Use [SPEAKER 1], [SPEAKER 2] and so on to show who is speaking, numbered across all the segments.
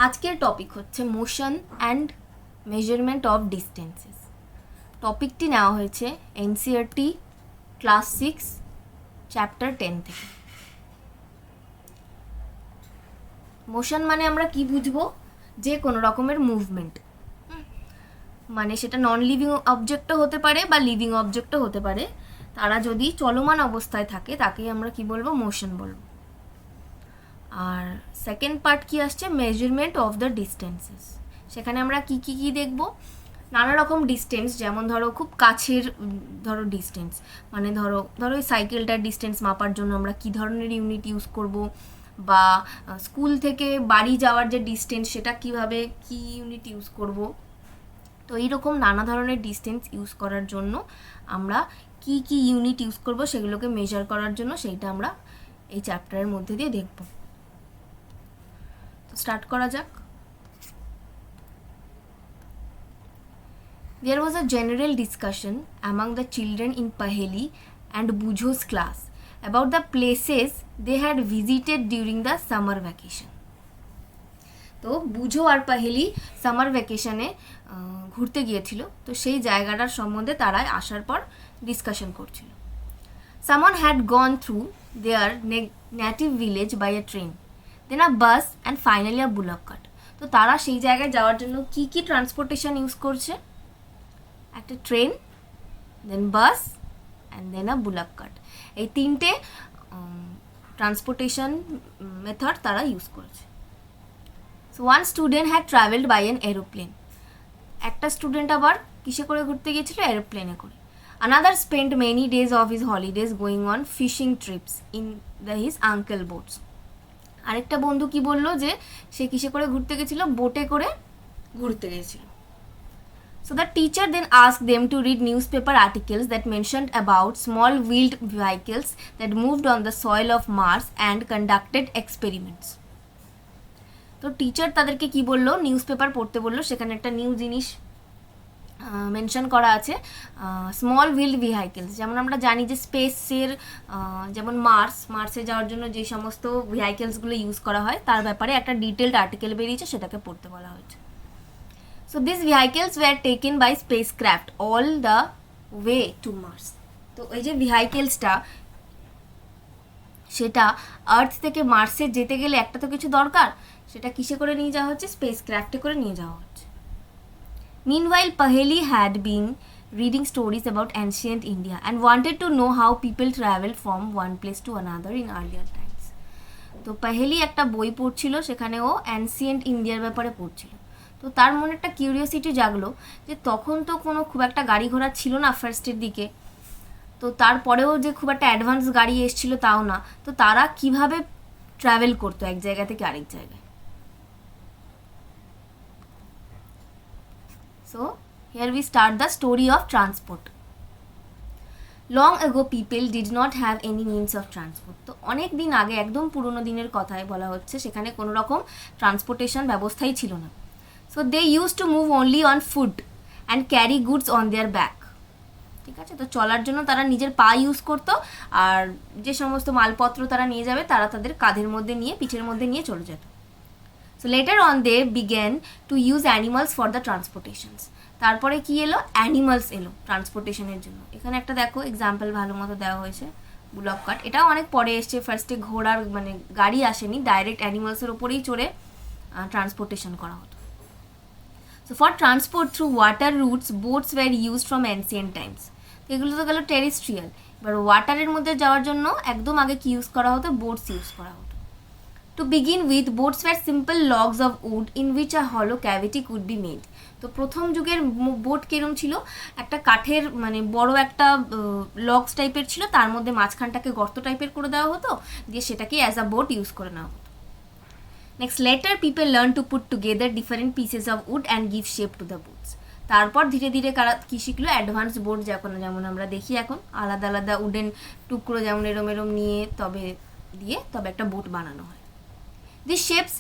[SPEAKER 1] আজকের টপিক হচ্ছে motion and measurement of distances. টপিকটি নেওয়া হয়েছে এনসিইআরটি ক্লাস 6 চ্যাপ্টার 10 থেকে। মোশন মানে আমরা কি বুঝবো? যে কোনো রকমের মুভমেন্ট, মানে সেটা নন লিভিং অবজেক্টও হতে পারে বা লিভিং অবজেক্টও হতে পারে। তারা যদি চলমান অবস্থায় থাকে তাকেই আমরা কি বলবো? মোশন বলবো। আর সেকেন্ড পার্ট কি আসছে? Measurement of the distances. সেখানে আমরা কি কি কি দেখব? নানা রকম ডিস্টেন্স, যেমন ধরো খুব কাছের ডিস্টেন্স, মানে ধরো এই সাইকেলটার ডিস্টেন্স মাপার জন্য আমরা কি ধরনের ইউনিট ইউজ করব, বা স্কুল থেকে বাড়ি যাওয়ার যে ডিস্টেন্স সেটা কিভাবে কি ইউনিট ইউজ করব। তো এইরকম নানা ধরনের ডিস্টেন্স ইউজ করার জন্য আমরা কি কি ইউনিট ইউজ করব সেগুলোকে মেজার করার জন্য, সেইটা আমরা এই চ্যাপ্টারের মধ্যে দিয়ে দেখব। তো স্টার্ট করা যাক। There was a general discussion among the children in Paheli and Bujho's class about the places they had visited during the summer vacation. তো বুঝো আর পাহেলি সামার ভ্যাকেশনে ঘুরতে গিয়েছিল, তো সেই জায়গাটার সম্বন্ধে তারা আসার পর ডিসকাশন করছিল। Someone had gone through their native village by a train, then a bus and finally a bullock cart. তো তারা সেই জায়গায় যাওয়ার জন্য কি কি ট্রান্সপোর্টেশন ইউজ করছে? একটা train, then bus and then a bullock cart. এই তিনটে ট্রান্সপোর্টেশন মেথড তারা ইউজ করেছে। So one student had travelled by an aeroplane. একটা স্টুডেন্ট আবার কিসে করে ঘুরতে গিয়েছিল? এরোপ্লেনে করে। Another spend many days of his holidays going on fishing trips in his uncle boats. আরেকটা বন্ধু কি বললো যে সে কিসে করে ঘুরতে গেছিল? বোটে করে ঘুরতে গেছিল। So the teacher then asked them to read newspaper articles that mentioned about small wheeled vehicles that moved on the soil of Mars and conducted experiments. তো টিচার তাদেরকে কি বললো? নিউজ পেপার পড়তে বললো। সেখানে একটা নিউ জিনিস মেনশন করা আছে, স্মল হুইলড ভেহিকেলস। যেমন আমরা জানি যে স্পেসের, যেমন মার্সে যাওয়ার জন্য যে সমস্ত ভেহিকেলসগুলো ইউজ করা হয় তার ব্যাপারে একটা ডিটেলড আর্টিকেল বেরিয়েছে, সেটাকে পড়তে বলা হয়েছে। So these vehicles were taken by spacecraft all the way to Mars. তো এই যে ভেহিকেলসটা, সেটা আর্থ থেকে মার্সে যেতে গেলে একটা তো কিছু দরকার, সেটা কিসে করে নিয়ে যাওয়া হচ্ছে? স্পেসক্রাফটে করে নিয়ে যাওয়া হচ্ছে। Meanwhile, Paheli had been reading stories about ancient India and wanted to know how people traveled from one place to another in earlier times. তো পাহেলি একটা বই পড়ছিল, সেখানে ও অ্যানসিয়েন্ট ইন্ডিয়ার ব্যাপারে পড়ছিল। তো তার মনে একটা কিউরিওসিটি জাগলো যে তখন তো কোনো খুব একটা গাড়ি ঘোড়া ছিল না ফার্স্টের দিকে, তো তারপরেও যে খুব একটা অ্যাডভান্স গাড়ি এসছিল তাও না, তো তারা কিভাবে ট্রাভেল করতো এক জায়গা থেকে আরেক জায়গায়। So here we start the story of transport. Long ago people did not have any means of transport. তো অনেক দিন আগে, একদম পুরোনো দিনের কথায় বলা হচ্ছে, সেখানে কোনো রকম ট্রান্সপোর্টেশন ব্যবস্থাই ছিল না। So they used to move only on foot and carry goods on their back. ঠিক আছে, তো চলার জন্য তারা নিজের পা ইউজ করতো, আর যে সমস্ত মালপত্র তারা নিয়ে যাবে তারা তাদের কাঁধের মধ্যে নিয়ে, পিঠের মধ্যে নিয়ে চলে যেত। So later on they began to use animals for the transportations. তারপরে কি এলো? অ্যানিমালস এলো ট্রান্সপোর্টেশনের জন্য। এখানে একটা দেখো এক্সাম্পল ভালো মতো দেওয়া হয়েছে, বুলক কার্ট। এটাও অনেক পরে এসছে, ফার্স্টে ঘোড়ার মানে গাড়ি আসেনি, ডাইরেক্ট অ্যানিমালসের ওপরেই চড়ে ট্রান্সপোর্টেশন করা হতো। So for transport through water routes, boats were used from ancient times. এগুলো তো গেল টেরিস্ট্রিয়াল। এবার ওয়াটারের মধ্যে যাওয়ার জন্য একদম আগে কি ইউজ করা হতো? বোটস ইউজ করা হতো। To begin with, boats were simple logs of wood in which a hollow cavity could be made. তো প্রথম যুগের বোট কিরম ছিল? একটা কাঠের মানে বড় একটা লগস টাইপের ছিল, তার মধ্যে মাঝখানটাকে গর্ত টাইপের করে দেওয়া হতো, দিয়ে সেটাকে অ্যাজ আ বোট ইউজ করে নেওয়া হতো। Next, later people learned to put together different pieces of wood and give shape to the boats. তারপর ধীরে ধীরে কি শিখলো? অ্যাডভান্স বোট, যেমন আমরা দেখি এখন আলাদা আলাদা উডেন টুকরো যেমন এরম এরম নিয়ে তবে একটা বোট বানানো হয়। This shapes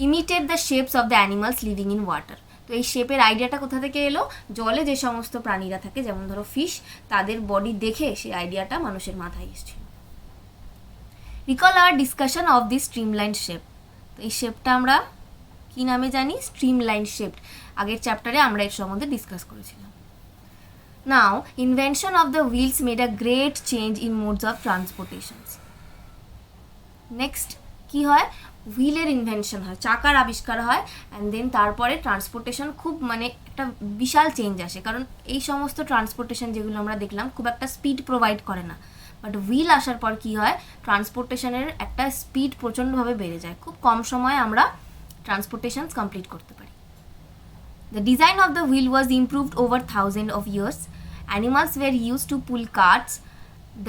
[SPEAKER 1] emitted the shapes of the animals living in water. তো এই শেপের আইডিয়াটা কোথা থেকে এলো? জলে যে সমস্ত প্রাণীরা থাকে, যেমন ধরো ফিশ, তাদের বডি দেখে সেই আইডিয়াটা মানুষের মাথায় এসেছিল। Recall our discussion of this streamline shape. তো এই শেপটা আমরা কী নামে জানি? Streamline shaped. আগের চ্যাপ্টারে আমরা এর সম্বন্ধে ডিসকাস করেছিলাম। Now invention of the wheels made a great change in modes of transportations. Next কী হয়? হুইলের ইনভেনশন হয়, চাকার আবিষ্কার হয়, অ্যান্ড দেন তারপরে ট্রান্সপোর্টেশন খুব মানে একটা বিশাল চেঞ্জ আসে, কারণ এই সমস্ত ট্রান্সপোর্টেশন যেগুলো আমরা দেখলাম খুব একটা স্পিড প্রোভাইড করে না, বাট হুইল আসার পর কী হয়? ট্রান্সপোর্টেশনের একটা স্পিড প্রচণ্ডভাবে বেড়ে যায়, খুব কম সময়ে আমরা ট্রান্সপোর্টেশনস কমপ্লিট করতে পারি। The design of the wheel was improved over thousands of years. Animals were used to pull carts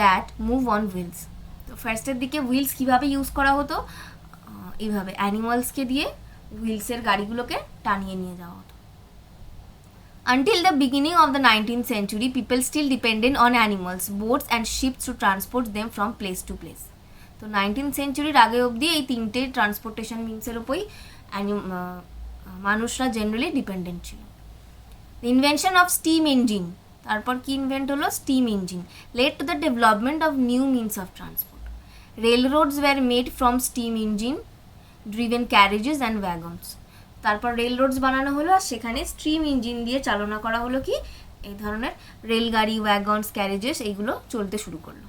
[SPEAKER 1] that move on wheels. তো ফার্স্টের দিকে হুইলস কীভাবে ইউজ করা হতো? এইভাবে অ্যানিমালসকে দিয়ে হুইলসের গাড়িগুলোকে টানিয়ে নিয়ে যাওয়া হতো। Until the beginning of the 19th century, people still depended on animals, boats and ships to transport them from place to place. তো 19th সেঞ্চুরির আগে অবধি এই তিনটে ট্রান্সপোর্টেশন মিনসের উপরই মানুষরা জেনারেলি ডিপেন্ডেন্ট ছিল। ইনভেনশন অফ স্টিম ইঞ্জিন, তারপর কি ইনভেন্ট হলো? Steam engine led to the development of new means of transport. Railroads were made from steam engine driven carriages and wagons. তারপর রেল রোডস বানানো হলো, আর সেখানে স্টিম ইঞ্জিন দিয়ে চালনা করা হলো কি এই ধরনের রেলগাড়ি, ওয়াগনস, ক্যারেজেস, এইগুলো চলতে শুরু করলো।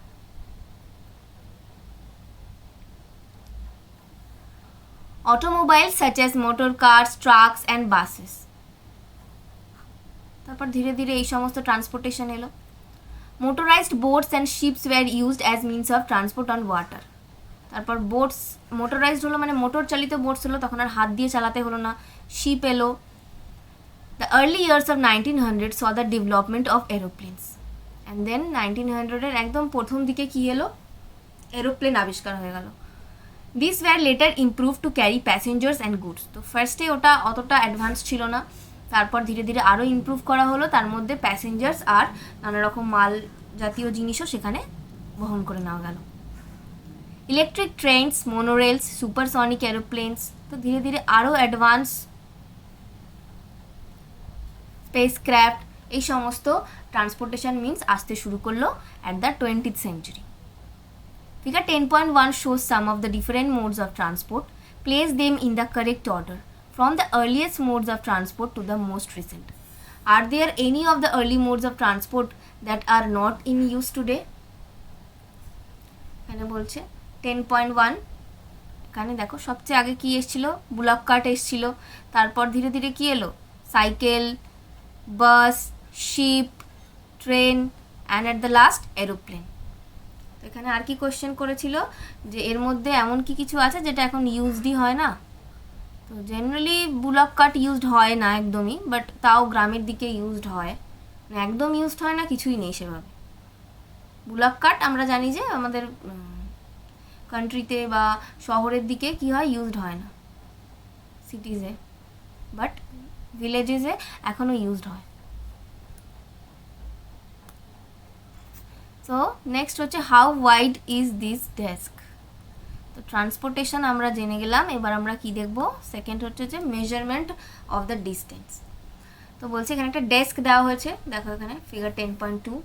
[SPEAKER 1] Automobile such as motor cars, trucks and buses. তারপর ধীরে ধীরে এই সমস্ত ট্রান্সপোর্টেশন এলো। Motorised boats and ships were used as means of transport on water. তারপর বোটস মোটরাইজড হলো, মানে মোটর চালিত বোটস হলো, তখন আর হাত দিয়ে চালাতে হলো না, শিপ এলো। The early years of 1900 saw the development of aeroplanes, and then 1900-এর একদম প্রথম দিকে কী এলো? এরোপ্লেন আবিষ্কার হয়ে গেল। These were later improved to carry passengers and goods. তো ফার্স্টে ওটা অতটা অ্যাডভান্স ছিল না, তারপর ধীরে ধীরে আরও ইমপ্রুভ করা হলো, তার মধ্যে প্যাসেঞ্জার্স আর নানা রকম মাল জাতীয় জিনিসও সেখানে বহন করে নেওয়া গেল। ইলেকট্রিক ট্রেনস, মোনোরেলস, সুপারসনিক এরোপ্লেনস, তো ধীরে ধীরে আরও অ্যাডভান্স স্পেসক্রাফট, এই সমস্ত ট্রান্সপোর্টেশন মিনস আসতে শুরু করলো at the 20th century. Figure 10.1 shows some of the different modes of transport. Place them in the correct order from the earliest modes of transport to the most recent. Are there any of the early modes of transport that are not in use today? এখানে বলছে 10.1, এখানে দেখো সবচেয়ে আগে কি এসেছিল? Bullock cart এসেছিল, তারপর ধীরে ধীরে কি এলো? Cycle, bus, ship, train, and at the last aeroplane. এখানে আর কি কোয়েশ্চেন করেছিল যে এর মধ্যে এমন কি কিছু আছে যেটা এখন ইউজডই হয় না? তো জেনারেলি বুলক কার্ট ইউজড হয় না একদমই, বাট তাও গ্রামের দিকে ইউজড হয়, মানে একদম ইউজড হয় না, কিছুই নেই সেভাবে। বুলক কার্ট আমরা জানি যে আমাদের কান্ট্রিতে বা শহরের দিকে কি হয়, ইউজড হয় না, সিটিজে, বাট ভিলেজেসে এখনও ইউজড হয়। সো নেক্সট হচ্ছে how wide is this desk. তো ট্রান্সপোর্টেশন আমরা জেনে গেলাম, এবার আমরা কি দেখব? সেকেন্ড হচ্ছে যে মেজারমেন্ট অফ দ্য ডিস্টেন্স। তো বলছে এখানে একটা ডেস্ক দেওয়া হয়েছে, দেখো এখানে ফিগার 10.2।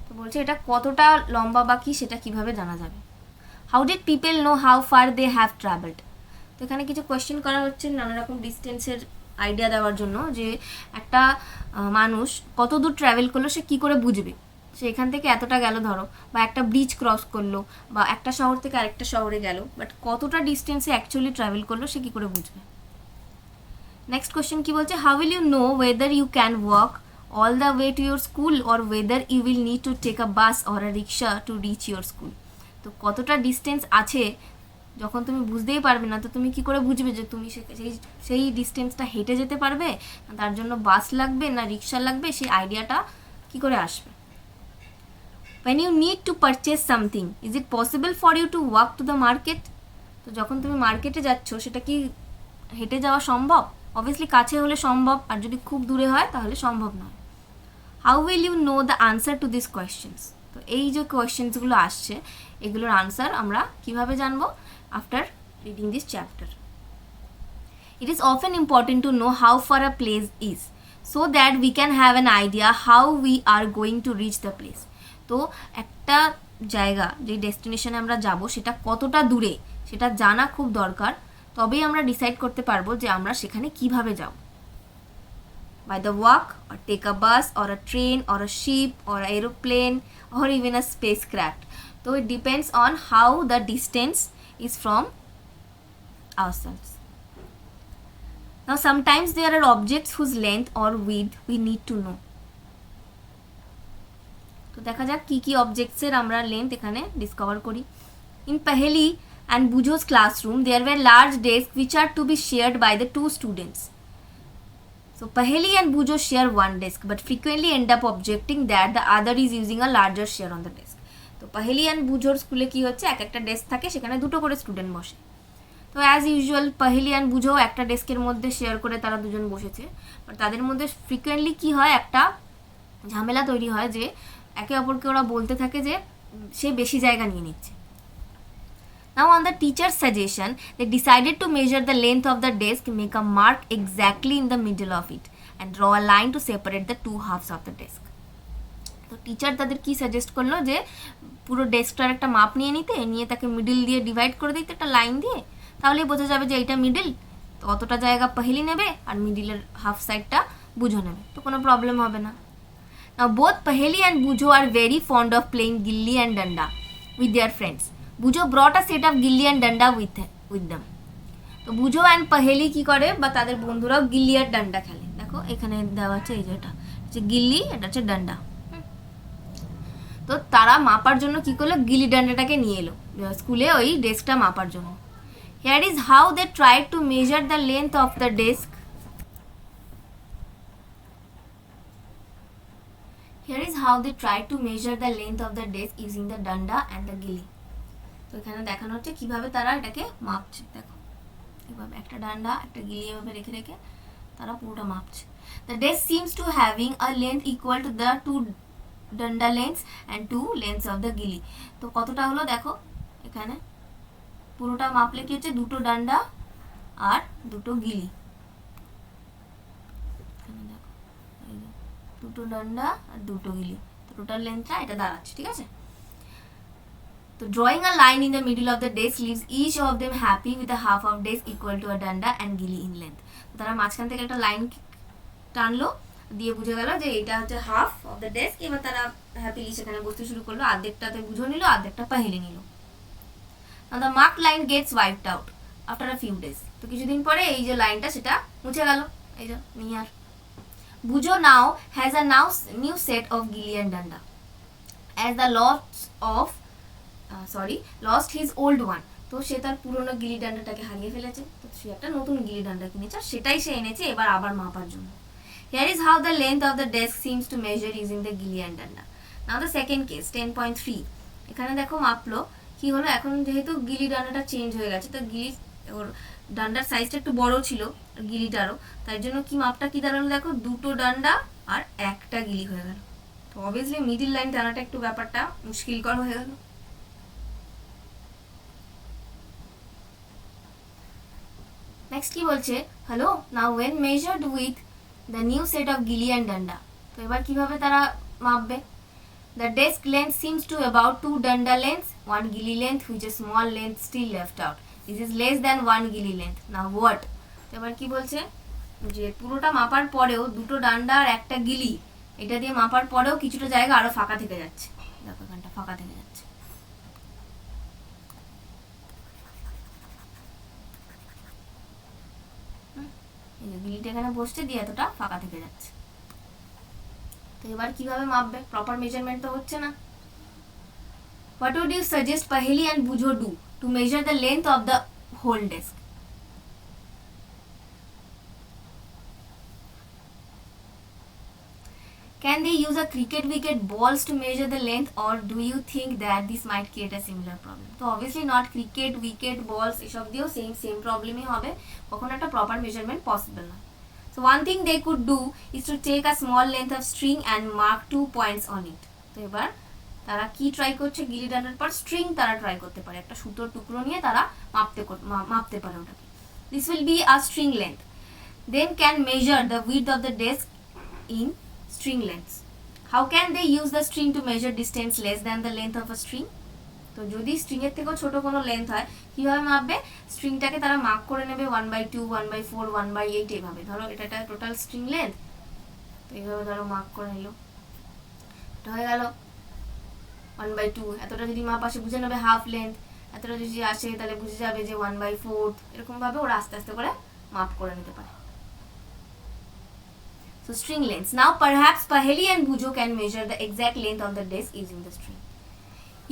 [SPEAKER 1] তো বলছে এটা কতটা লম্বা বা কি সেটা কীভাবে জানা যাবে? How did people know how far they have travelled. তো এখানে কিছু কোয়েশ্চেন করা হচ্ছে নানা রকম ডিস্টেন্সের আইডিয়া দেওয়ার জন্য, যে একটা মানুষ কত দূর ট্রাভেল করলো সে কী করে বুঝবে? সে এখান থেকে এতটা গেল ধরো, বা একটা ব্রিজ ক্রস করলো, বা একটা শহর থেকে আরেকটা শহরে গেল, বাট কতটা ডিস্টেন্সে অ্যাকচুয়ালি ট্রাভেল করলো সে কী করে বুঝবে? নেক্সট কোয়েশ্চেন কি বলছে? How will you know whether you can walk all the way to your school or whether you will need to take a bus or a rickshaw to reach your school. তো কতটা distance আছে যখন তুমি বুঝতেই পারবে না, তো তুমি কি করে বুঝবে যে তুমি সেই ডিস্টেন্সটা হেঁটে যেতে পারবে, তার জন্য বাস লাগবে না রিক্সা লাগবে, সেই আইডিয়াটা কি করে আসবে? When you need to purchase something, is it possible for you to walk to the market? তো যখন তুমি মার্কেটে যাচ্ছ সেটা কি হেঁটে যাওয়া সম্ভব? অবভিয়াসলি কাছে হলে সম্ভব, আর যদি খুব দূরে হয় তাহলে সম্ভব নয়। How will you know the answer to this questions. তো এই যে কোয়েশ্চেন্সগুলো আসছে এগুলোর আনসার আমরা কিভাবে জানবো? After reading this chapter. It is often important to know how far a place is so that we can have an idea how we are going to reach the place. তো একটা জায়গা যে ডেস্টিনেশনে আমরা যাব সেটা কতটা দূরে সেটা জানা খুব দরকার, তবেই আমরা ডিসাইড করতে পারবো যে আমরা সেখানে কিভাবে যাব। By the walk, or take a bus, or a train, or a ship, or an aeroplane, or even a spacecraft. So it depends on how the distance is from ourselves. Now sometimes there are objects whose length or width we need to know. তো দেখা যাক কি কি অবজেক্টসের আমরা length এখানে discover করি। In Paheli and Bujo's classroom, there were large desks which are to be shared by the two students. So Paheli and Bujo share one desk but frequently end up objecting that the other is using a larger share on the desk. তো Paheli and Bujoর স্কুলে কি হচ্ছে, এক একটা desk থাকে, সেখানে দুটো করে স্টুডেন্ট বসে। তো as usual Paheli and Bujo একটা ডেস্কের মধ্যে শেয়ার করে তারা দুজন বসেছে, বাট তাদের মধ্যে ফ্রিকোয়েন্টলি কি হয়, একটা ঝামেলা তৈরি হয় যে একে অপরকে ওরা বলতে থাকে যে সে বেশি জায়গা নিয়ে নিচ্ছে। Now on the teacher's suggestion, they decided to measure the length of the desk, make a mark exactly in the middle of it and draw a line to separate the two halves of the desk. তো teacher তাদের কি suggest করলো যে পুরো ডেস্কটার একটা মাপ নিয়ে তাকে মিডল দিয়ে ডিভাইড করে দিতে, একটা লাইন দিয়ে, তাহলেই বোঝা যাবে যে এইটা মিডল, তো অতটা জায়গা Paheli নেবে আর মিডিলের হাফ সাইডটা Bujo নেবে, তো কোনো প্রবলেম হবে না। Now both Paheli and Bujo are very fond of playing gilli and danda with their friends. Bujo brought a set of gilli and danda with them. তো Bujo and Paheli কি করে, বা তাদের বন্ধুরাও গিল্লি আর ডান্ডা খেলে। দেখো এখানে দেওয়া আছে, এই যে এটা হচ্ছে গিল্লি, এটা হচ্ছে ডান্ডা। তো তারা মাপার জন্য কি করলো, গিল্লি ডান্ডাটাকে নিয়ে এলো স্কুলে ওই ডেস্কটা মাপার জন্য। Here is how they tried to measure the length of the desk. Here is how they tried to measure the length of the desk using the danda and the gilli. তো এখানে দেখানো হচ্ছে কিভাবে তারা এটাকে মাপছে। দেখো এইভাবে একটা ডান্ডা একটা গিলি এভাবে রেখে রেখে তারা পুরোটা মাপছে। The desk seems to having a length equal to the two danda lengths and two lengths of the gilli. তো কতটা হলো দেখো, এখানে পুরোটা মাপলে কি হচ্ছে, দুটো ডান্ডা আর দুটো গিলি। এখানে দেখো দুটো ডান্ডা আর দুটো গিলি, তো টোটাল লেন্থটা এটা দাঁড়াচ্ছে, ঠিক আছে। তো drawing a line in the middle of the desk leaves each of them happy with a half of desk equal to a danda and gilli in length. তো তারা মাঝখান থেকে একটা লাইন টানলো, দিয়ে বুঝে গেল যে এটা হচ্ছে হাফ অফ দ্য ডেস্ক। এবার তারা হ্যাপিলি সেখানে বসতে শুরু করলো, অর্ধেকটাতে Bujo নিল, অর্ধেকটা Paheli নিল। Now the marked line gets wiped out after a few days. তো কিছুদিন পরে এই যে লাইনটা সেটা মুছে গেল, এই যে near. Bujo now has a new set of gilli and danda as the lost his old one. তো সে তার পুরনো গিলি ডান্ডাটাকে হারিয়ে ফেলেছে, তো সে একটা নতুন গিলি ডান্ডা কিনেছে, সেটাই সে এনেছে এবার আবার মাপার জন্য। Here is how the length of the desk seems to measure using the gilli and danda. Now the second case 10.3, এখানে দেখো মাপলো কি হলো, এখন যেহেতু গিলি ডান্ডাটা চেঞ্জ হয়ে গেছে, তো গিলি ওর ডান্ডার সাইজটা একটু বড় ছিল গিলিটারও, তাই জন্য কি মাপটা কি দাঁড়ালো দেখো, দুটো ডান্ডা আর একটা গিলি হয়ে গেল। তো অবভিয়াসলি মিডিল লাইন টানাটা একটু ব্যাপারটা মুশকিলকর হয়ে গেল। নেক্সট কি বলছে, hello now when measured with the new set of gilli and danda. তো এবার কিভাবে তারা মাপবে, the desk length seems to about 2 danda lengths, 1 gilli length which is small length still left out. This is less than 1 gilli length. Now what? তো এবার কি বলছে যে পুরোটা মাপার পরেও দুটো ডান্ডা আর একটা গিলি এটা দিয়ে মাপার পরেও কিছুটা জায়গা আরো ফাঁকা থেকে যাচ্ছে। দেখো এখানটা ফাঁকা থেকে যাচ্ছে। এই যে গিলিটা এখানে বসছে দিয়ে এতটা ফাঁকা থেকে যাচ্ছে। তো এবার কিভাবে মাপবে, প্রপার মেজারমেন্ট তো হচ্ছে না। What would you suggest Paheli and Bujo do to measure the length of the whole desk? Can they use a cricket wicket balls to measure the length, or do you think that this might create a similar problem? So obviously not cricket wicket balls এসব দিয়েও same প্রবলেমই হবে, কখনো একটা proper measurement possible না। So one thing they could do is to take a small length of string and mark 2 points on it. তো এবার তারা কি ট্রাই করছে, গিলি ডান্ডার পর স্ট্রিং তারা ট্রাই করতে পারে, একটা সুতোর টুকরো নিয়ে তারা মাপতে পারে ওটাকে। This will be a string length. Then can measure the width of the desk in string lengths. How can they use the string to measure distance less than the length of a string? তো তো যদি স্ট্রিংয়ের থেকেও ছোট কোনো length হয় কীভাবে মাপবে, স্ট্রিংটাকে তারা mark করে নেবে 1/2, 1/4, 1/8 এইভাবে। ধরো এটা একটা টোটাল স্ট্রিং লেন্থ, তো এইভাবে ধরো মার্ক করে নিল, এটা হয়ে গেল 1/2। এতটা যদি মাপ আসে বুঝে নেবে হাফ লেন্থ, এতটা যদি আসে তাহলে বুঝে যাবে যে 1/4। এরকমভাবে ওরা আস্তে আস্তে করে মাপ করে নিতে পারে। So string lengths. Now perhaps Paheli and Bujo can measure the exact length of the desk using the string.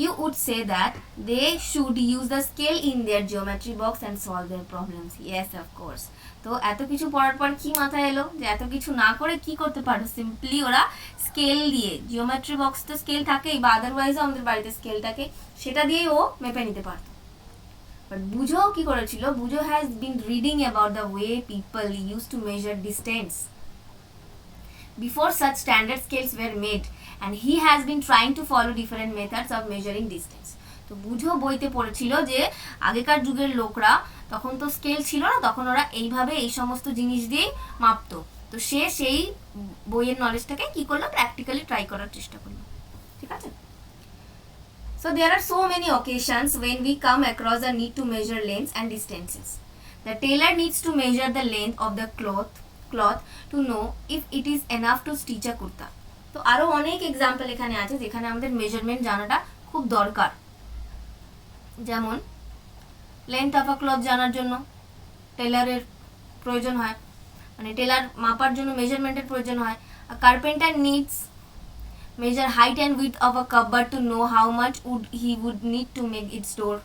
[SPEAKER 1] You would say that they should use the scale in their geometry box and solve their problems. Yes, of course. তো এত কিছু পড়ার পর কি মাথায় এলো যে এত কিছু না করে কি করতে পারো, সিম্পলি ওরা স্কেল দিয়ে, জিওমেট্রি বক্স তো স্কেল থাকেই বা আদারওয়াইজও আমাদের বাড়িতে স্কেল থাকে, সেটা দিয়েই ও মেপে নিতে পারতো। বাট বুঝো কি করেছিল, বুঝো has been reading about the way people use to measure distance before such standard scales were made, and he has been trying to follow different methods of measuring distance. তো বুঝো বইতে পড়েছিল যে আগেকার যুগের লোকরা, তখন তো স্কেল ছিল না, তখন ওরা এইভাবে এই সমস্ত জিনিস দিয়েই মাপতো। তো সে সেই বইয়ের নলেজটাকে কি করলো, প্র্যাকটিক্যালি ট্রাই করার চেষ্টা করলো। ঠিক আছে? So there are so many occasions when we come across the need to measure lengths and distances. The tailor needs to measure the length of the cloth to know if it is enough to stitch a kurta. তো আরো অনেক example এখানে আছে যেখানে আমাদের measurement জানাটা খুব দরকার। যেমন লেন্থ অফ আ ক্লথ জানার জন্য টেলারের প্রয়োজন হয়, মানে টেলার মাপার জন্য মেজারমেন্টের প্রয়োজন হয়। Carpenter needs measure height and width of a cupboard to know how much wood he would need to make its door.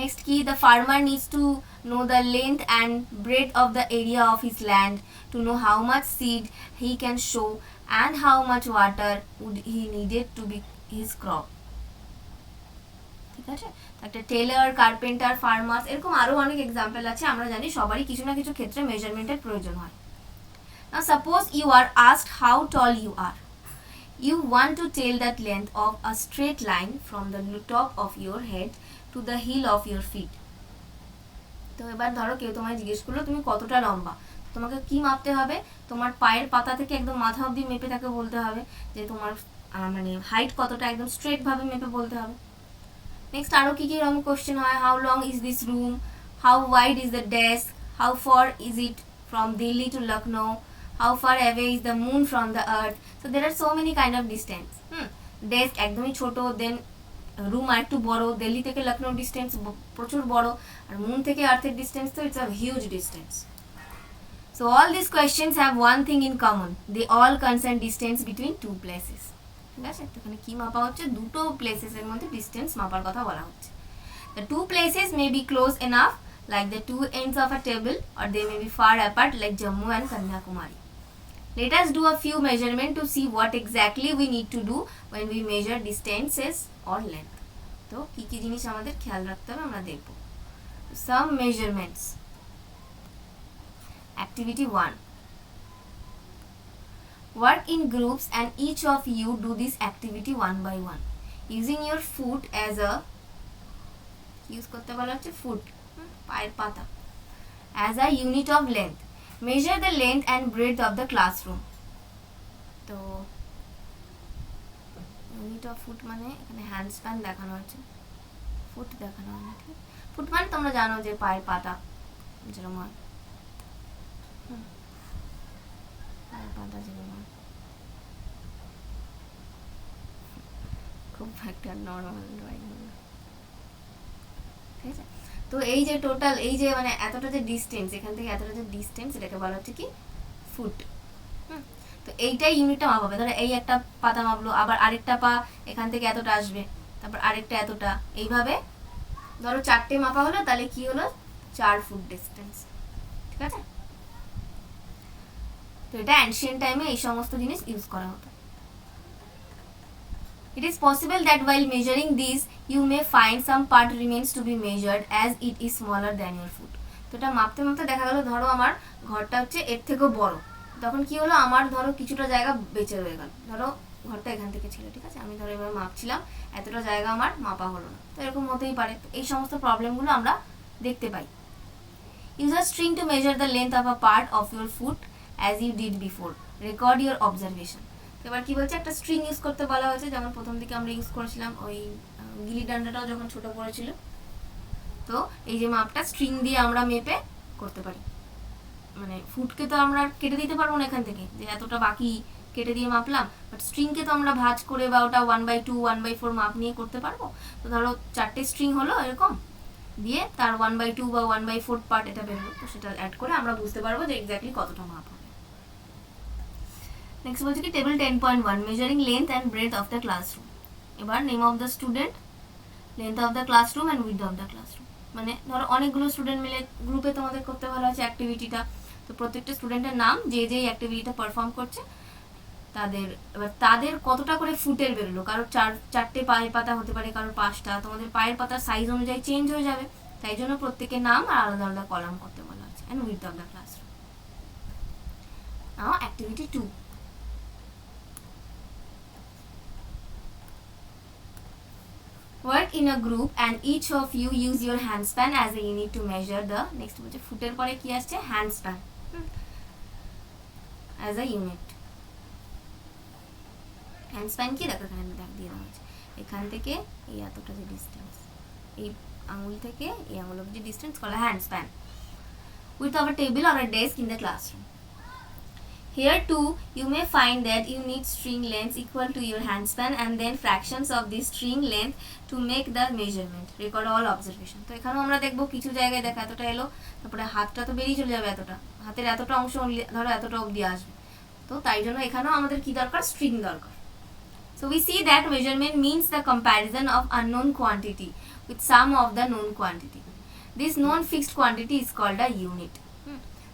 [SPEAKER 1] Next key, the farmer needs to know the length and breadth of the area of his land to know how much seed he can sow and how much water would he needed to be his crop. ঠিক আছে? একটা teller, carpenter, farmers, এরকম আরো অনেক example আছে। আমরা জানি সবারই কিছু না কিছু ক্ষেত্রে মেজারমেন্টের প্রয়োজন হয়। Now suppose you are asked how tall you are. You want to tell that length of a straight line from the top of your head to the heel of your feet. তো এবার ধরো কেউ তোমায় জিজ্ঞেস করলো তুমি কতটা লম্বা, তোমাকে কি মাপতে হবে, তোমার পায়ের পাতা থেকে একদম মাথা অবধি মেপে তাকে বলতে হবে যে তোমার মানে হাইট কতটা, একদম স্ট্রেট ভাবে মেপে বলতে হবে। নেক্সট আরো কি কি রকম কোশ্চেন হয়, how long is this room, how wide is the desk, how far is it from Delhi to Lucknow, how far away is the moon from the earth. So there are so many kind of distance. Desk একদমই ছোট, দেন room আর একটু বড়, দিল্লি থেকে Lucknow distance প্রচুর বড়, আর moon থেকে আর্থের distance তো it's a huge distance. So all these questions have one thing in common, they all concern distance between two places. ঠিক আছে? এখানে কি মাপা হচ্ছে, দুটো প্লেসেসের মধ্যে ডিস্টেন্স মাপার কথা বলা হচ্ছে। The two places may be close enough like the two ends of a table, or they may be far apart like Jammu and Kanyakumari. Let us do a few measurements to see what exactly we need to do when we measure distances or length. তো কি কি জিনিস আমাদের খেয়াল রাখতে হবে আমরা দেখব। Some measurements. Activity 1. Work in groups and each of you do this activity one by one. Using your foot as a করতে বলা হচ্ছে foot, পায়ের পাতা, as a unit of length. Measure the length and breadth of the classroom. তো unit of foot মানে এখানে hand span দেখানো হচ্ছে, ফুট দেখানো হয় না। ঠিক, ফুট মানে তোমরা জানো যে পায়ের পাতা যেরকম হয়, পায়ের পাতা যেরকম হয়, খুব একটা নর্মাল ড্রয়িং। ঠিক আছে? তো এই যে টোটাল এই যে মানে এতটা যে ডিস্টেন্স, এখান থেকে এতটা যে ডিস্টেন্স, এটাকে বলা হচ্ছে কি ফুট। তো এইটাই ইউনিটটা মাপাবে। ধরো এই একটা পাতা মাপলো, আবার আরেকটা পা এখান থেকে এতটা আসবে, তারপর আরেকটা এতটা, এইভাবে ধরো 4টে মাপা হলো, তাহলে কি হলো 4 ফুট ডিস্টেন্স। ঠিক আছে? তো এটা অ্যানশিয়েন্ট টাইমে এই সমস্ত জিনিস ইউজ করা হতো। It is possible that while measuring these, you may find some part remains to be measured as it is smaller than your foot. তো এটা মাপতে মাপতে দেখা গেল ধরো আমার ঘরটা হচ্ছে এর থেকেও বড়, তখন কি হলো আমার ধরো কিছুটা জায়গা বেঁচে রয়ে গেল। ধরো ঘরটা এখান থেকে ছিল, ঠিক আছে, আমি ধরো এবার মাপছিলাম, এতটা জায়গা আমার মাপা হলো না, তো এরকম হতেই পারে। তো এই সমস্ত প্রবলেমগুলো আমরা দেখতে পাই। Use a string to measure the length of a part of your foot as you did before. Record your observation. এবার কি বলছে, একটা স্ট্রিং ইউজ করতে বলা হয়েছে, যেমন প্রথম দিকে আমরা ইউজ করেছিলাম ওই গিলি ডান্ডাটাও যখন ছোট পড়েছিল। তো এই যে মাপটা স্ট্রিং দিয়ে আমরা মেপে করতে পারি, মানে ফুটকে তো আমরা কেটে দিতে পারবো না এখান থেকে, যে এতটা বাকি কেটে দিয়ে মাপলাম, বাট স্ট্রিংকে তো আমরা ভাঁজ করে বা ওটা 1/2 1/4 মাপ নিয়ে করতে পারবো। তো ধরো 4টে স্ট্রিং হলো এরকম, দিয়ে তার 1/2 বা 1/4 পার্ট এটা বেরোলো, তো সেটা অ্যাড করে আমরা বুঝতে পারবো যে এক্স্যাক্টলি কতটা মাপ হবে। নেক্সট বলছে কি table 10.1 measuring length and breadth of the classroom. এবার name of the student, length of the classroom and width of the classroom. মানে ধরো অনেকগুলো স্টুডেন্ট মিলে গ্রুপে তোমাদের করতে ভালো আছে অ্যাক্টিভিটিটা, তো প্রত্যেকটা স্টুডেন্টের নাম, যে যেই অ্যাক্টিভিটিটা পারফর্ম করছে তাদের, এবার তাদের কতটা করে ফুটের বেরোলো, কারোর 4টে পায়ের পাতা হতে পারে, কারোর 5টা, তোমাদের পায়ের পাতার সাইজ অনুযায়ী চেঞ্জ হয়ে যাবে, তাই জন্য প্রত্যেকের নাম আর আলাদা আলাদা কলাম করতে বলা হচ্ছে। And width of the classroom. Now activity 2, work in a group and each of you use your handspan as a unit to measure the, next বলছে ফুটের পরে কি আসছে, handspan as a unit। handspan কি দেখো এখানে দাগ দিয়ে দেওয়া হয়েছে, এখান থেকে এই এতটা যে ডিসটেন্স, এই আঙুল থেকে এই আঙুল অবধি ডিসটেন্স করা handspan with our table or a desk in the classroom। Here too, you may find that you need string length equal to your handspan and then fractions of this string length to make the measurement. Record all observation. তো এখানেও আমরা দেখবো কিছু জায়গায় দেখো এতটা এলো, তারপরে হাতটা তো বেরিয়ে চলে যাবে এতটা, হাতের এতটা অংশ ধরো এতটা অবধি আসবে, তো তাই জন্য এখানেও আমাদের কি দরকার, স্ট্রিং দরকার। So we see that measurement means the comparison of unknown quantity with sum of the known quantity. This known fixed quantity is called a unit.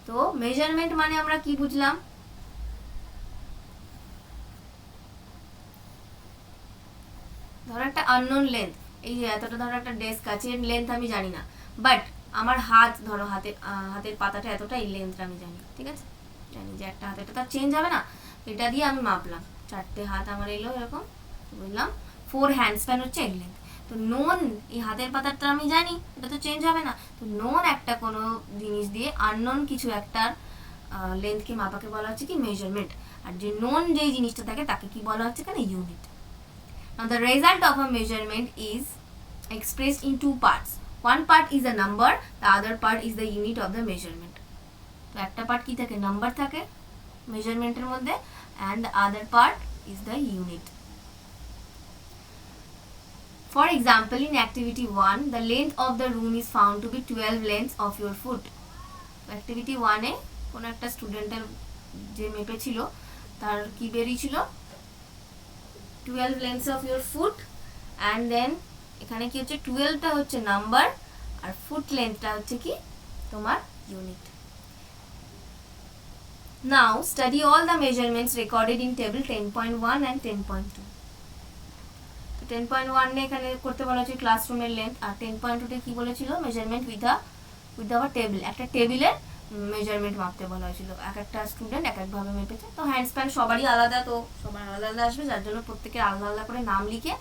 [SPEAKER 1] তো measurement মানে আমরা কি বুঝলাম, ধরো একটা আননোন লেন্থ, এই যে এতটা ধরো একটা ডেস্ক আছে, এর লেন্থ আমি জানি না, বাট আমার হাত ধরো হাতের পাতাটা এতটা, এই লেন্থটা আমি জানি, ঠিক আছে, জানি যে একটা হাত, এটা তো চেঞ্জ হবে না, এটা দিয়ে আমি মাপলাম 4টে হাত আমার এলো এরকম, বুঝলাম 4 হ্যান্ডস্প্যান হচ্ছে এই লেন্থ। তো নোন, এই হাতের পাতাটা আমি জানি, এটা তো চেঞ্জ হবে না, তো নোন একটা কোনো জিনিস দিয়ে আননোন কিছু একটা লেন্থকে মাপাকে বলা হচ্ছে কি মেজারমেন্ট, আর যে নোন যেই জিনিসটা থাকে তাকে কি বলা হচ্ছে এখানে, unit. Now the result of a measurement is expressed in 2 parts. One part is a number, the other part is the unit of the measurement. তো একটা পার্ট কি থাকে, নাম্বার থাকে মেজারমেন্টের মধ্যে, and the other part is the unit. For example, in activity 1, the length of the room is found to be 12 lengths of your foot. Activity 1 এ কোন একটা স্টুডেন্টের যে মেপে ছিল তার কি বেরিয়েছিল, 12 lengths of your foot, and then এখানে কি হচ্ছে 12টা হচ্ছে নাম্বার আর ফুট লেন্থটা হচ্ছে কি তোমার unit. Now study all the measurements recorded in table 10.1 and 10.2. তো 10.1 এ এখানে করতে বলা হচ্ছে ক্লাসরুমের লেন্থ, আর 10.2 তে কি বলেছিল, মেজারমেন্ট উইথ আওয়ার টেবিল, একটা টেবিলের মেজারমেন্ট মাপতে বলা হয়েছিল, এক একটা স্টুডেন্ট এক একভাবে মেপেছে। তো হ্যান্ডস্প্যান সবারই আলাদা, তো সবার আলাদা আলাদা আসবে, যার জন্য প্রত্যেকের আলাদা আলাদা করে নাম লিখে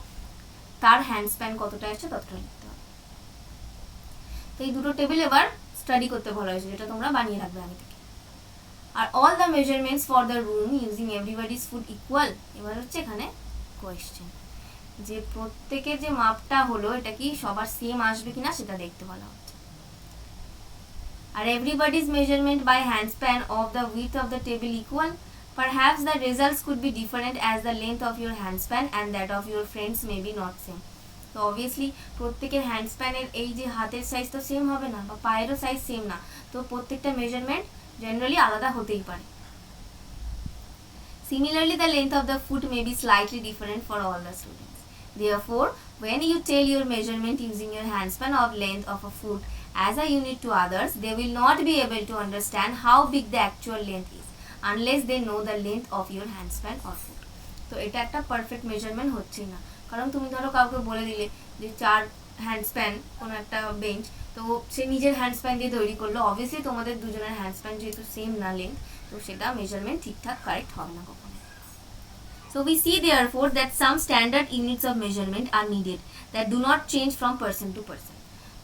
[SPEAKER 1] তার হ্যান্ডস্প্যান কতটা আসছে ততটা লিখতে হবে। তো এই দুটো টেবিল এবার স্টাডি করতে বলা হয়েছে, যেটা তোমরা বানিয়ে রাখবে আগে থেকে। আর all the measurements for the room using everybody's foot equal. এবার হচ্ছে এখানে কোয়েশ্চেন, যে প্রত্যেকের যে মাপটা হলো এটা কি সবার সেম আসবে কিনা সেটা দেখতে বলা হচ্ছে। Are everybody's measurement by handspan of the width of the table equal? Perhaps the results could be different as the length of your handspan and that of your friends may be not same. So obviously প্রত্যেকের হ্যান্ডস্প্যানের এই যে হাতের size তো same হবে না, বা পায়েরও size same না, তো প্রত্যেকটা মেজারমেন্ট জেনারেলি আলাদা হতেই পারে। Similarly, the length of the foot may be slightly different for all the students. Therefore, when you tell your measurement using your handspan of length of a foot as a unit to others, they will not be able to understand how big the actual length is unless they know the length of your handspan or foot. তো এটা একটা perfect measurement হচ্ছে না, কারণ তুমি ধরো কাউকে বলে দিলে যে 4 হ্যান্ডস্প্যান কোনো একটা বেঞ্চ, তো সে নিজের হ্যান্ডস্প্যান দিয়ে তৈরি করলো, অবভিয়াসলি তোমাদের দুজনের হ্যান্ডস্প্যান যেহেতু সেম না লেন্থ, তো সেটা মেজারমেন্ট ঠিকঠাক কারেক্ট হবে না কখনো। So we see therefore that some standard units of measurement are needed that do not change from person to person.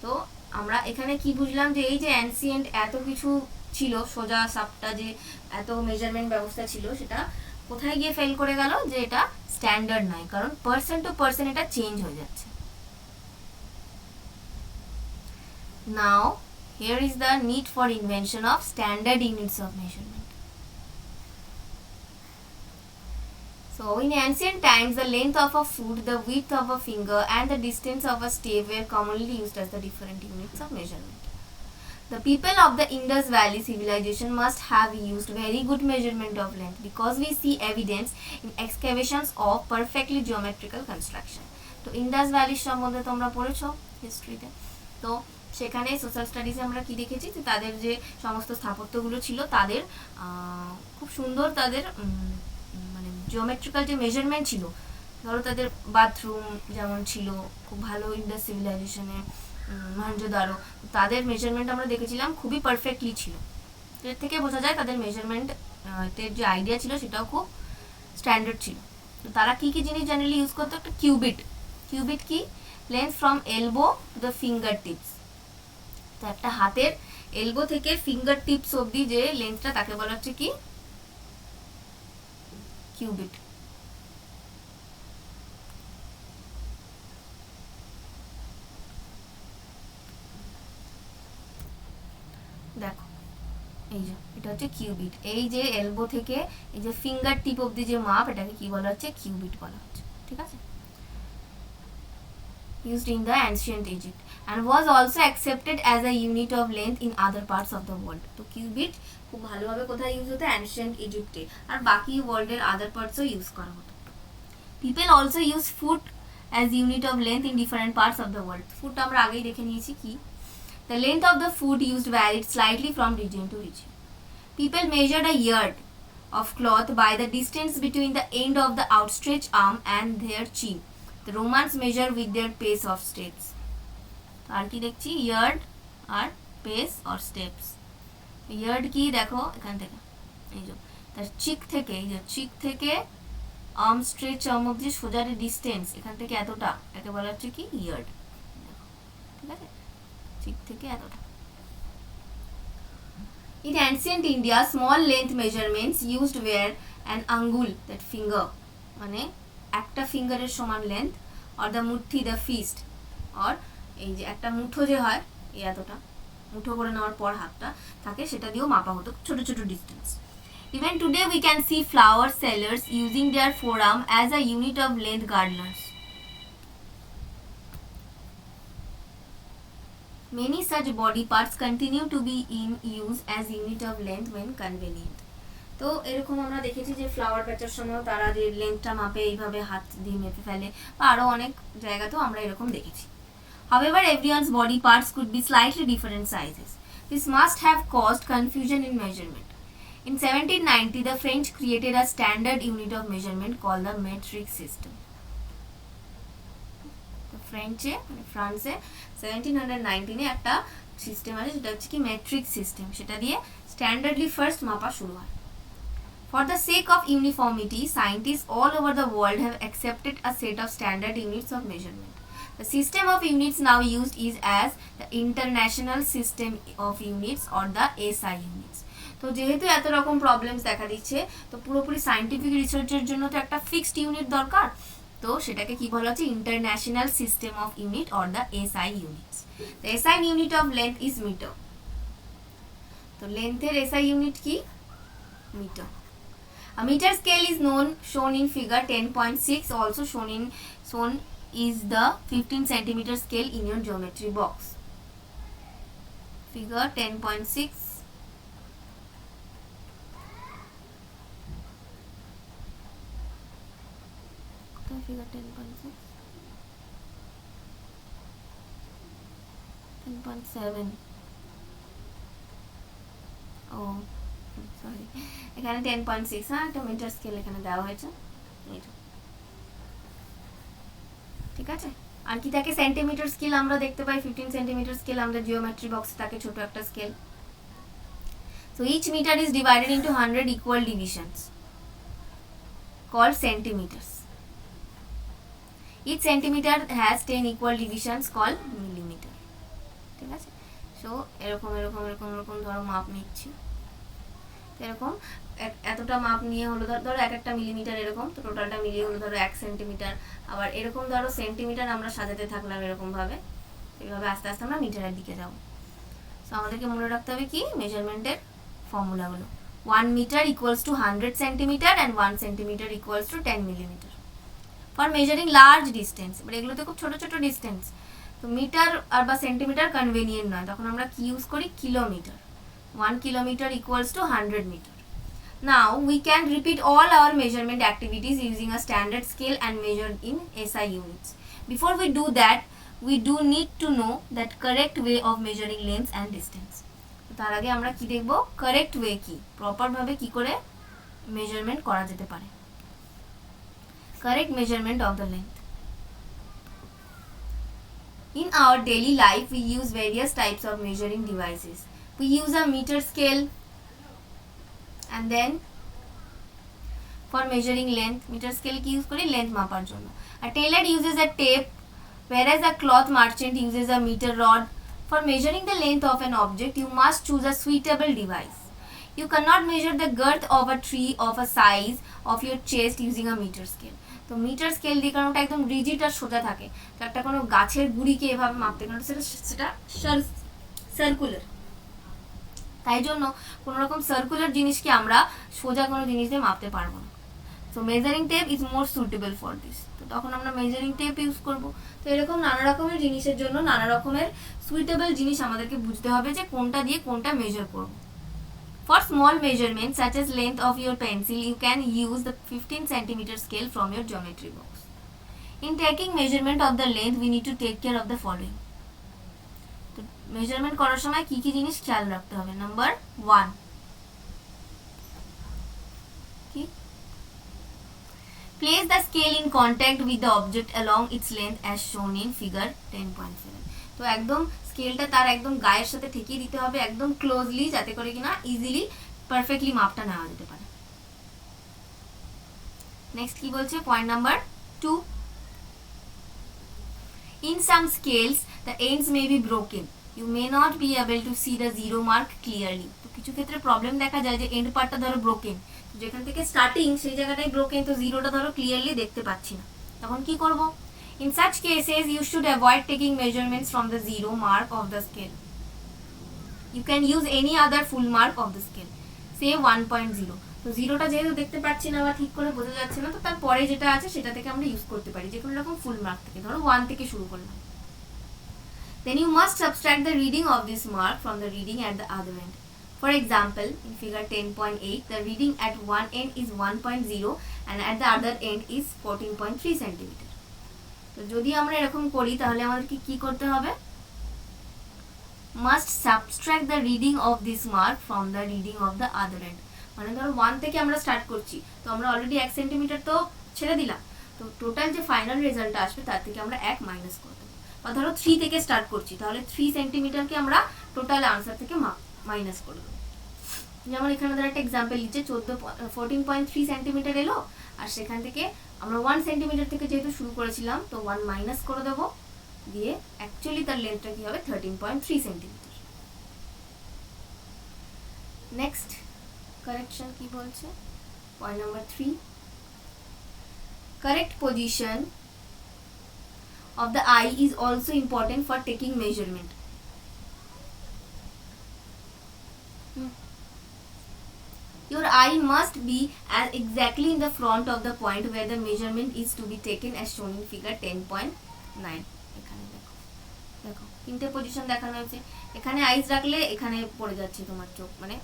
[SPEAKER 1] তো আমরা এখানে কি বুঝলাম, যে এই যে অ্যানসিয়েন্ট এত কিছু ছিল, সোজা সাপটা যে এত মেজারমেন্ট ব্যবস্থা ছিল, সেটা কোথায় গিয়ে ফেল করে গেল, যে এটা স্ট্যান্ডার্ড নয়, কারণ পার্সন টু পার্সন এটা চেঞ্জ হয়ে যাচ্ছে। নাও here is the need for invention of standard units of measurement. So in ancient times, the length of a foot, the width of a finger and the distance of a step were commonly used as the different units of measurement. The people of the Indus Valley civilization must have used very good measurement of length because we see evidence in excavations of perfectly geometrical construction. তো Indus ভ্যালির সম্বন্ধে তোমরা পড়েছো হিস্ট্রিতে। তো সেখানে social স্টাডিজে আমরা কি দেখেছি, যে তাদের যে সমস্ত স্থাপত্যগুলো ছিল তাদের খুব সুন্দর, তাদের মানে জিওমেট্রিক্যাল যে মেজারমেন্ট ছিল, ধরো তাদের বাথরুম যেমন ছিল খুব ভালো ইন্ডাস সিভিলাইজেশনে, মহেঞ্জোদারো, তাদের মেজারমেন্ট আমরা দেখেছিলাম খুবই পারফেক্টলি ছিল। এর থেকে বোঝা যায় তাদের মেজারমেন্ট এর যে আইডিয়া ছিল সেটাও খুব স্ট্যান্ডার্ড ছিল। তো তারা কি কি জিনিস জেনারেলি ইউজ করতো, একটা কিউবিট। কিউবিট কি, length from elbow to the finger tips. তো একটা হাতের এলবো থেকে ফিঙ্গার টিপস অবধি যে লেন্থটা, তাকে বলা হচ্ছে কি কিউবিট। দেখো এই যে এটা হচ্ছে কিউবিট, এই যে এলবো থেকে এই যে ফিঙ্গার টিপ অবধি যে মাপ, এটাকে কি বলা হচ্ছে, কিউবিট বলা হচ্ছে। ঠিক আছে, used in the ancient Egypt and was also accepted as a unit of length in other parts of the world. তো কিউবিট খুব ভালোভাবে কোথায় ইউজ হতো, অ্যানশিয়েন্ট ইজিপ্টে, আর বাকি ওয়ার্ল্ডের আদার পার্টসও ইউজ করা হতো। People also use foot as unit of length in different parts of the world. Foot আমরা আগেই দেখে নিয়েছি কি, the length of the foot used varied slightly from region to region. People measured a yard of cloth by the distance between the end of the outstretched arm and their chin. The Romans measure with their pace of steps. আর কি দেখছি, yard আর pace or steps. Yard কি দেখো এখান থেকে, এই যে তার চিক থেকে, এই যে চিক থেকে আর্ম স্ট্রেচ আর্ম অবধি সোজা ডিস্টেন্স, এখান থেকে এতটা, এটাকে বলা হচ্ছে কি ইয়ার্ড। ঠিক আছে, চিক থেকে এতটা। In ancient India, small length measurements used were an angul, that finger, মানে একটা ফিঙ্গারের সমান লেন্থ, or the মুঠি, the fist, or এই যে একটা মুঠো যে হয়, এই এতটা মুঠো করে নেওয়ার পর হাতটা থাকে, সেটা দিয়েও মাপা হতো ছোট ছোট distance. Even today we can see flower sellers using their forearm as a unit of length, gardeners. Many such body parts continue to be in use as unit of length when convenient. তো এরকম আমরা দেখেছি যে flower প্যাচার সময় তারা যে লেন্থটা মাপে এইভাবে হাত দিয়ে মেপে ফেলে, বা আরও অনেক জায়গাতেও আমরা এরকম দেখেছি। However, everyone's body parts could be slightly different sizes. This must have caused confusion in measurement. In 1790, the French created a standard unit of measurement called the metric system. ফ্রেঞ্চে মানে ফ্রান্সে 1719 একটা সিস্টেম আছে, সেটা হচ্ছে কি মেট্রিক সিস্টেম, সেটা দিয়ে স্ট্যান্ডার্ডলি first মাপা শুরু হয়। For the sake of uniformity, scientists all over the world have accepted a set of standard units of measurement. The system of units now used is as the International System of Units or the SI units. তো যেহেতু এত রকম problems দেখা দিচ্ছে, তো পুরোপুরি scientific রিসার্চের জন্য তো একটা ফিক্সড ইউনিট দরকার, তো সেটাকে কি বলা হচ্ছে, international system of unit or the SI units. The SI unit of length is metre. তো লেন্থের এসআই ইউনিট কি, metre. A meter scale is shown in figure 10.6, also shown is the 15 centimeter scale in your geometry box. Figure 10.6. Figure 10.6, 10.7, O sorry, এখানে 10.6, হ্যাঁ একটা metre scale এখানে দেওয়া হয়েছে, ঠিক আছে। আর কি থাকে, সেন্টিমিটার স্কেল আমরা দেখতে পাই, 15 সেন্টিমিটার স্কেল আমরা জিওমেট্রি বক্সে থাকে, ছোট একটা scale. So each meter is divided into 100 equal divisions called centimeters. Each centimeter has 10 equal divisions called millimeter. ঠিক আছে, সো এরকম এরকম এরকম এরকম ধরো মাপ নিচ্ছি। এরকম এতটা মাপ নিয়ে হলো ধরো 1 মিলিমিটার এরকম, তো টোটালটা মিলিয়ে হলো ধরো 1 সেন্টিমিটার। আবার এরকম ধরো সেন্টিমিটার আমরা সাজাতে থাকলাম এরকমভাবে, এইভাবে আস্তে আস্তে আমরা মিটারের দিকে যাব। তো আমাদেরকে মনে রাখতে হবে কি মেজারমেন্টের ফর্মুলাগুলো। 1 metre equals to 100 centimetre and 1 centimetre equals to 10 millimetre for measuring large distance. এবার এগুলোতে খুব ছোট ছোট ডিস্টেন্স, তো মিটার আর বা সেন্টিমিটার কনভেনিয়েন্ট নয়, তখন আমরা কি ইউজ করি kilometre. 1 kilometer equals to 100 meter. Now we can repeat all our measurement activities using a standard scale and measured in SI units. Before we do that, we do need to know that correct way of measuring length and distance. তার আগে আমরা কি দেখব, correct way কি, proper ভাবে কি করে measurement করা যেতে পারে। Correct measurement of the length. In our daily life, we use various types of measuring devices. We use a meter scale, and then for measuring length, meter scale কি use করি length মাপার জন্য। A tailor uses a tape, whereas a cloth merchant uses a meter rod. For measuring the length of an object, you must choose a suitable device. You cannot measure the girth of a tree of a size of your chest using a meter scale. তো metre scale দিয়ে কারণ ওটা একদম rigid আর সোজা থাকে, তো একটা কোনো গাছের গুড়িকে এভাবে মাপতে কারণ সেটা সার্কুলার, তাই জন্য কোনো রকম সার্কুলার জিনিসকে আমরা সোজা কোনো জিনিস দিয়ে মাপতে পারবো না। So measuring tape is more suitable for this, তো তখন আমরা মেজারিং টেপ ইউজ করব। তো এরকম নানা রকমের জিনিসের জন্য নানা রকমের সুইটেবল জিনিস আমাদেরকে বুঝতে হবে যে কোনটা দিয়ে কোনটা মেজার করব। For small measurements such as length of your pencil, you can use the 15 cm scale from your geometry box. In taking measurement of the length, we need to take care of the following. তো measurement করার সময় কি কি জিনিস খেয়াল রাখতে হবে। Number 1, কি place the scale in contact with the object along its length as shown in figure 10.7. তো একদম স্কেলটা তার একদম গায়ের সাথে ঠেকিয়ে দিতে হবে একদম ক্লোজলি, যাতে করে কিনা ইজিলি পারফেক্টলি মাপটা নেওয়া যেতে পারে। নেক্সট কি বলছে point number 2, in some scales the ends may be broken, you may not be able to see the zero mark clearly. তো কিছু ক্ষেত্রে প্রবলেম দেখা যায় যে এন্ড পার্টটা ধরো ব্রোকেন, যেখান থেকে স্টার্টিং সেই জায়গাটাই ব্রোকেন, তো জিরোটা ধরো ক্লিয়ারলি দেখতে পাচ্ছি না, তখন কি করব। In such cases, you should avoid taking measurements from the zero mark of the scale. You can use any other full mark of the scale, say 1.0. তো জিরোটা যেহেতু দেখতে পাচ্ছি না বা ঠিক করে বোঝা যাচ্ছে না, তো তারপরে যেটা আছে সেটা থেকে আমরা ইউজ করতে পারি, যে কোনো রকম ফুল মার্ক থেকে, ধরো 1 থেকে শুরু করলাম। Then you must subtract the reading of this mark from the reading at the other end. For example, in figure 10.8, the reading at one end is 1.0 and at the other end is 14.3 cm. তো যদি আমরা এরকম করি তাহলে আমাদেরকে কি করতে হবে, must subtract the reading of this mark from the reading of the other and. মানে ধরো 1 থেকে আমরা স্টার্ট করছি, তো আমরা অলরেডি 1 সেন্টিমিটার তো ছেড়ে দিলাম, তো টোটাল যে ফাইনাল রেজাল্টটা আসবে তার থেকে আমরা 1 মাইনাস করে দেবো। বা ধরো 3 থেকে স্টার্ট করছি, তাহলে 3 সেন্টিমিটারকে আমরা টোটাল আনসার থেকে মাইনাস করে দেবো। যেমন এখানে ধরো একটা এক্সাম্পল দিচ্ছে 14.3 সেন্টিমিটার এলো, আর সেখান থেকে আমরা 1 সেন্টিমিটার থেকে যেহেতু শুরু করেছিলাম, তো 1 মাইনাস করে দেবো, দিয়ে অ্যাকচুয়ালি তার লেন্থটা কি হবে 13.3 সেন্টিমিটার। নেক্সট কারেকশন কি বলছে, point number 3, correct position of the eye is also important for taking measurement. Your eye must be as exactly in the front of the point where the measurement is to be taken as shown in figure 10.9. এখানে দেখো দেখো তিনটে position দেখানো হয়েছে, এখানে আইস রাখলে এখানে পড়ে যাচ্ছে তোমার চোখ, মানে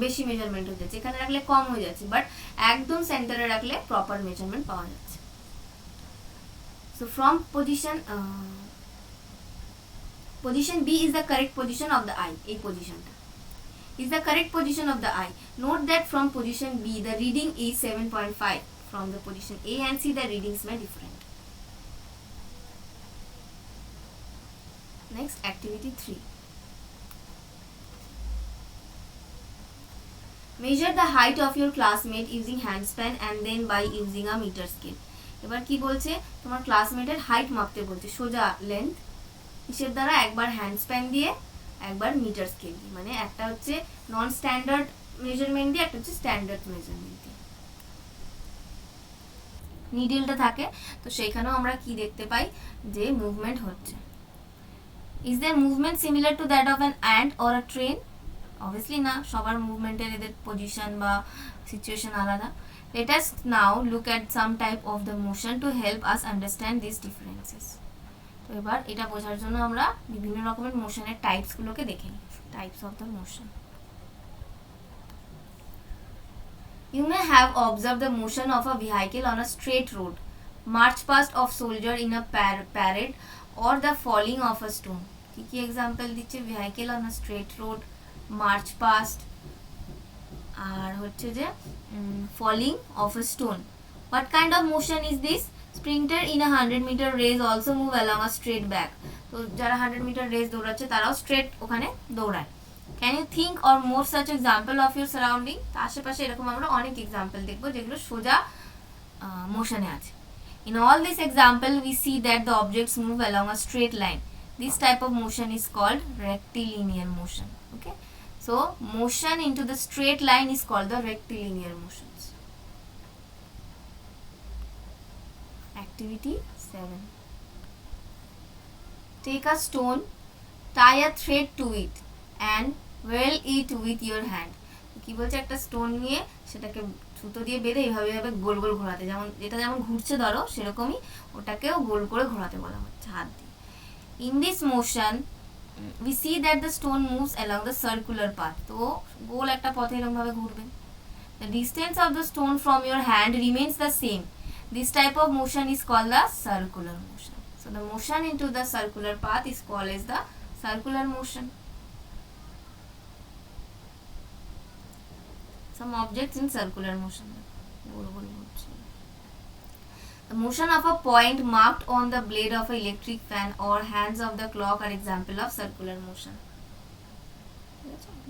[SPEAKER 1] বেশি মেজারমেন্ট হয়ে যাচ্ছে, এখানে রাখলে কম হয়ে যাচ্ছে, বাট একদম সেন্টারে রাখলে প্রপার মেজারমেন্ট পাওয়া যাচ্ছে। So from position B is the correct position of the eye. A position is the correct position of the eye. Note that from position B the reading is 7.5. From the position A and C the readings may different. Next, activity 3. Measure the height of your classmate using handspan and then by using a meter scale. এবার কি বলছে, তোমার ক্লাসমেটের height মাপতে বলছে, সোজা length কিসের দ্বারা, একবার হ্যান্ড স্প্যান দিয়ে একবার মিটার স্কেল দিয়ে। মানে একটা হচ্ছে নন স্ট্যান্ডার্ড মেজারমেন্ট দিয়ে, একটা হচ্ছে স্ট্যান্ডার্ড মেজারমেন্ট দিয়ে। নিডেলটা থাকে, তো সেইখানেও আমরা কি দেখতে পাই যে মুভমেন্ট হচ্ছে। Is there movement similar to that of an ant or a train? Obviously না, সবার মুভমেন্টের এদের পজিশন বা সিচুয়েশন আলাদা। Let us now look at some type of the motion to help us understand these differences. তো এবার এটা বোঝার জন্য আমরা বিভিন্ন রকমের মোশনের টাইপসগুলোকে দেখে নিই। Types of the motion. You may have observed the motion of a vehicle on a straight road, march past of soldier in a parade, or the falling of a stone. কি কি এক্সাম্পল দিচ্ছে? vehicle on a straight road, march past, আর হচ্ছে যে falling of a stone. What kind of motion is this? Sprinter in a 100-meter race also move along a straight back. তো যারা 100-meter race দৌড়াচ্ছে তারাও straight ওখানে দৌড়ায়। Can you think or more such example of your surrounding? আশেপাশে এরকম আমরা অনেক এক্সাম্পল দেখবো যেগুলো সোজা মোশনে আছে। In all this example we see that the objects move along a straight line. This type of motion is called rectilinear motion. Okay, so motion into the straight line is called the rectilinear motions. Activity 7. Take a stone, tie a thread to it and whirl it with your hand. কি বলছে? একটা stone নিয়ে সেটাকে সুতো দিয়ে বেঁধে এইভাবে এইভাবে গোল গোল ঘোরাতে, যেমন এটা যেমন ঘুরছে ধরো সেরকমই ওটাকেও গোল করে ঘোরাতে বলা হচ্ছে হাত দিয়ে। In this motion we see that the stone moves along the circular path. তো গোল একটা পথে এরকম ভাবে ঘুরবে। The distance of the stone from your hand remains the same. This type of motion is called the circular motion. So the motion into the circular path is called as the circular motion. Some objects in circular motion. The motion of a point marked on the blade of an electric fan or hands of the clock are example of circular motion.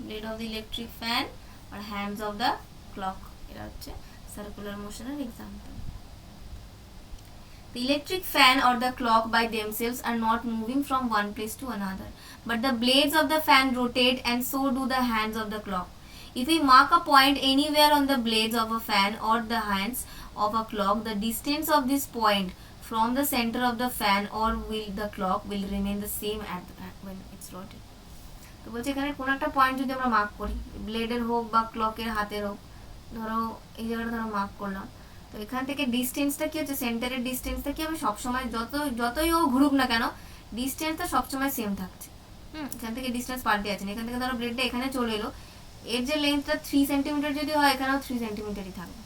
[SPEAKER 1] Blade of the electric fan or hands of the clock, এটা হচ্ছে circular motion এর example. The electric fan or the clock by themselves are not moving from one place to another, but the blades of the fan rotate and so do the hands of the clock. If we mark a point anywhere on the blades of a fan or the hands of a clock, the distance of this point from the center of the fan or the clock will remain the same when it's rotated. তো বলছে এখানে কোন একটা point যদি আমরা mark করি, ব্লেডের হোক বা ক্লকের হাতের হোক, ধরো এই জায়গাটা ধরো মার্ক করলাম, তো এখান থেকে ডিস্টেন্সটা কি হচ্ছে, সেন্টারের ডিস্টেন্সটা কি হবে, সবসময় যতই ও ঘুরুক না কেন ডিস্টেন্সটা সবসময় সেম থাকছে। এখান থেকে ডিস্টেন্স পাল্টে আছে না। এখান থেকে ধরো ব্লেডটা এখানে চলে এলো, এর যে লেন্থটা 3 সেন্টিমিটার যদি হয় এখানেও 3 সেন্টিমিটারই থাকবে।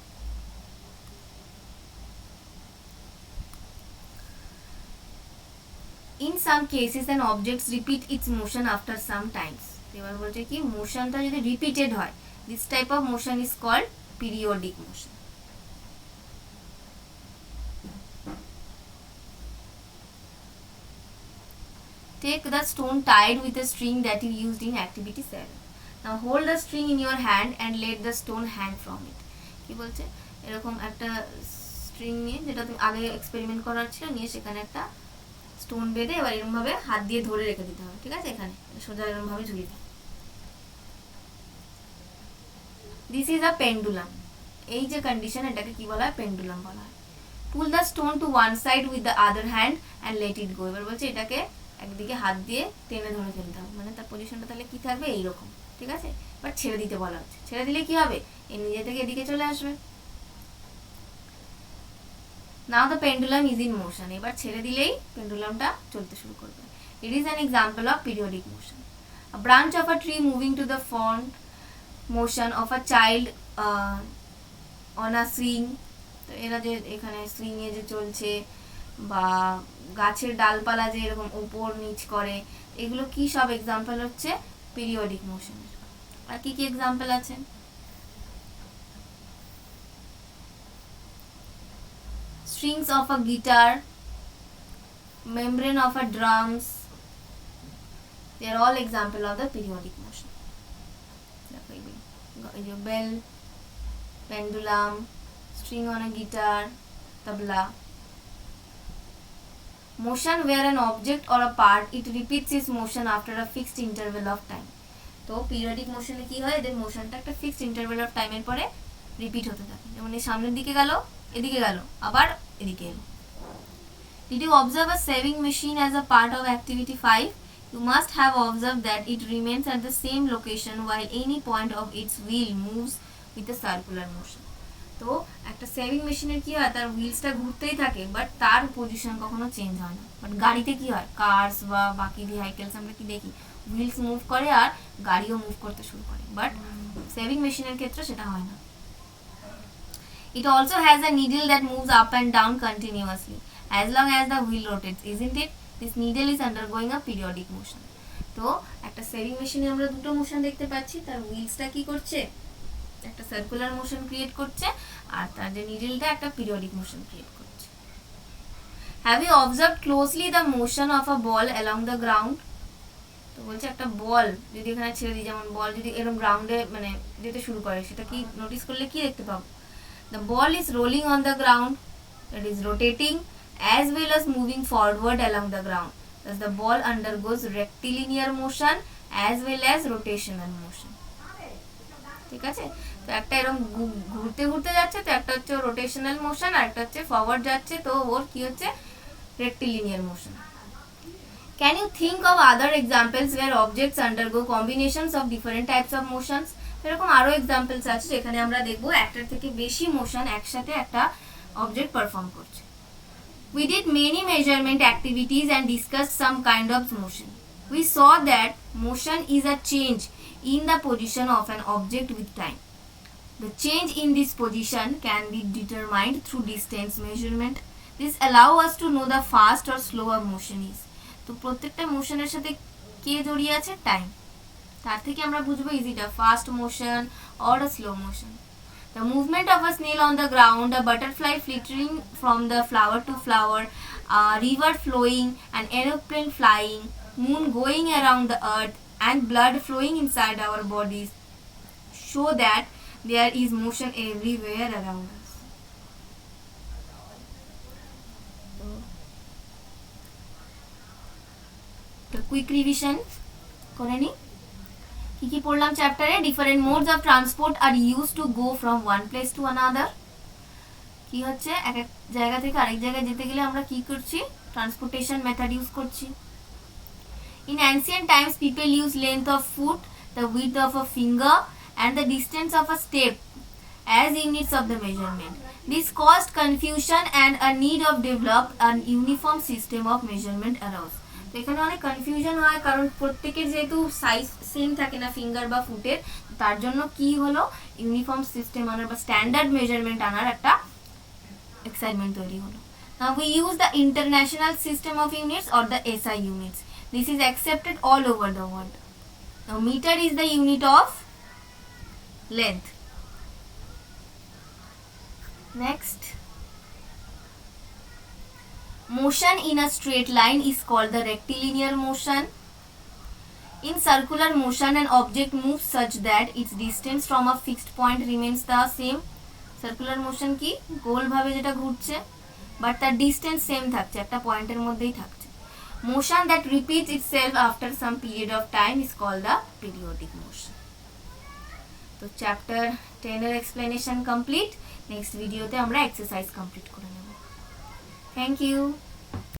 [SPEAKER 1] In some cases an object repeat its motion after some times. এবার বলছে কি মোশনটা যদি রিপিটেড হয়, this type of motion is called periodic motion. Take the stone tied with a string that you used in activity 7. Now hold the string in your hand and let the stone hang from it. কি বলছে? এরকম একটা string নিয়ে, যেটা তুমি আগে experiment করার ছিল, নিয়ে সেখানে একটা স্টোন বেঁধে এবার এরকম ভাবে হাত দিয়ে ধরে রেখে দিতে হবে। ঠিক আছে? এখানে সোজা এরকম ভাবে ঝুলিয়ে দাও। This is a pendulum. এই যে কন্ডিশন, এটাকে কি বলা হয়? পেন্ডুলাম বলা হয়। Pull the stone to one side with the other hand and let it go. এবার বলছে এটাকে একদিকে হাত দিয়ে টেনে ধরে ফেলতে হবে, মানে তার পজিশনটা তাহলে কি থাকবে? এইরকম। ঠিক আছে? বাট ছেড়ে দিতে বলা হচ্ছে। ছেড়ে দিলে কি হবে? এ নিজে থেকে এদিকে চলে আসবে। Now the pendulum is in motion. এবার ছেড়ে দিলেই পেন্ডুলামটা চলতে শুরু করবে। It is an example of periodic motion. A branch of a tree moving to the front motion of a child on a swing. তো এরা যে এখানে সুইং এ যে চলছে, বা গাছের ডালপালা যে এরকম উপর নিচ করে, এগুলো কি সব এক্সাম্পল হচ্ছে পিরিয়ডিক মোশনের। আর কি কি এক্সাম্পল আছে? Strings of a guitar, membrane of a drums, they are all example of the periodic motion. Your bell, pendulum, string on a guitar, tabla. Motion where an object or a part it repeats its motion after a fixed interval of time. তো periodic মোশনে কি হয়, এদের মোশনটা একটা fixed interval of টাইমের পরে repeat হতে থাকে। যেমন এই সামনের দিকে গেল, এদিকে গেল, আবার এদিকে এলো। Did you observe a sewing machine as a part of activity 5? You must have observed that it remains at the same location while any point of its wheel moves with a circular motion. তো একটা saving মেশিনের কি হয়, তার হুইলসটা ঘুরতেই থাকে, but তার position কখনো চেঞ্জ হয় না। বাট গাড়িতে কি হয়, কার্স বা বাকি ভেহিকেলস আমরা কি দেখি, হুইলস মুভ করে আর গাড়িও মুভ করতে শুরু করে, বাট সেভিং মেশিনের ক্ষেত্রে সেটা হয় না। It also has a needle that moves up and down continuously as long as the wheel rotates, isn't it? This needle is undergoing a periodic motion. তো একটা সেভিং মেশিনে আমরা দুটো মোশন দেখতে পাচ্ছি, তার হুইলসটা কি করছে, একটা সার্কুলার মোশন ক্রিয়েট করছে, আর তার যে নিডলটা একটা পিরিয়ডিক মোশন ক্রিয়েট করছে। Have you observed closely the motion of a ball along the ground? তো বলছে একটা বল যদি এখানে ছেড়ে দিই, যেমন বল যদি এরকম গ্রাউন্ডে মানে যেতে শুরু করে, সেটা কি নোটিস করলে কি দেখতে পাবো? The ball is rolling on the ground, it is rotating as well as moving forward along the ground. Thus the ball undergoes rectilinear motion as well as rotational motion. ঠিক আছে, তো একটা এরকম ঘুরতে ঘুরতে যাচ্ছে, তো একটা হচ্ছে রোটেশনাল মোশন আর একটা হচ্ছে ফরওয়ার্ড যাচ্ছে, তো ওর কি হচ্ছে rectilinear motion. Can you think of other examples where objects undergo combinations of different types of motions? এরকম আরো এক্সাম্পলস আছে যেখানে আমরা দেখবো একটার থেকে বেশি মোশন একসাথে একটা অবজেক্ট পারফর্ম করছে। We did many measurement activities and discussed some kind of motion. We saw that motion is a change in the position of an object with time. The change in this position can be determined through distance measurement. This allows us to know the fast or slow a motion is. তো প্রত্যেকটা মোশনের সাথে কে জড়িয়ে আছে, time. তার থেকে আমরা বুঝবো is it a fast motion or a slow motion. The movement of a snail on the ground, a butterfly flittering from the flower to flower, a river flowing, an aeroplane flying, moon going around the earth, and blood flowing inside our bodies show that there is motion everywhere around us. The quick revision করে নি, কি কি পড়লাম চ্যাপ্টারে? Different modes of transport are use to go from one place to another. কি হচ্ছে, এক এক জায়গা থেকে আরেক জায়গায় যেতে গেলে আমরা কি করছি, ট্রান্সপোর্টেশন মেথড ইউজ করছি। In ancient Times people use length of foot, the width of a finger and the distance of a step as units of the measurement. This caused confusion and a need of develop an uniform system of measurement arose. তো এখানে অনেক confusion হয়, কারণ প্রত্যেকের যেহেতু size same থাকে না finger বা ফুটের, তার জন্য কি হলো ইউনিফর্ম সিস্টেম আনার বা স্ট্যান্ডার্ড মেজারমেন্ট আনার একটা এক্সাইটমেন্ট তৈরি হলো। Now we use the international system of units or the SI units. This is accepted all over the world. Now meter is the unit of length. Next, motion in a straight line is called the rectilinear motion. In circular motion, an object moves such that its distance from a fixed point remains the same. Circular motion কি, গোল ভাবে যেটা ঘুরছে, but তার distance same থাকছে, একটা পয়েন্টের মধ্যেই থাকছে। Motion that repeats itself after some period of time is called the periodic motion. তো চ্যাপ্টার 10 এর এক্সপ্লেনেশন কমপ্লিট। নেক্সট ভিডিওতে আমরা এক্সারসাইজ কমপ্লিট করে নেব। Thank you.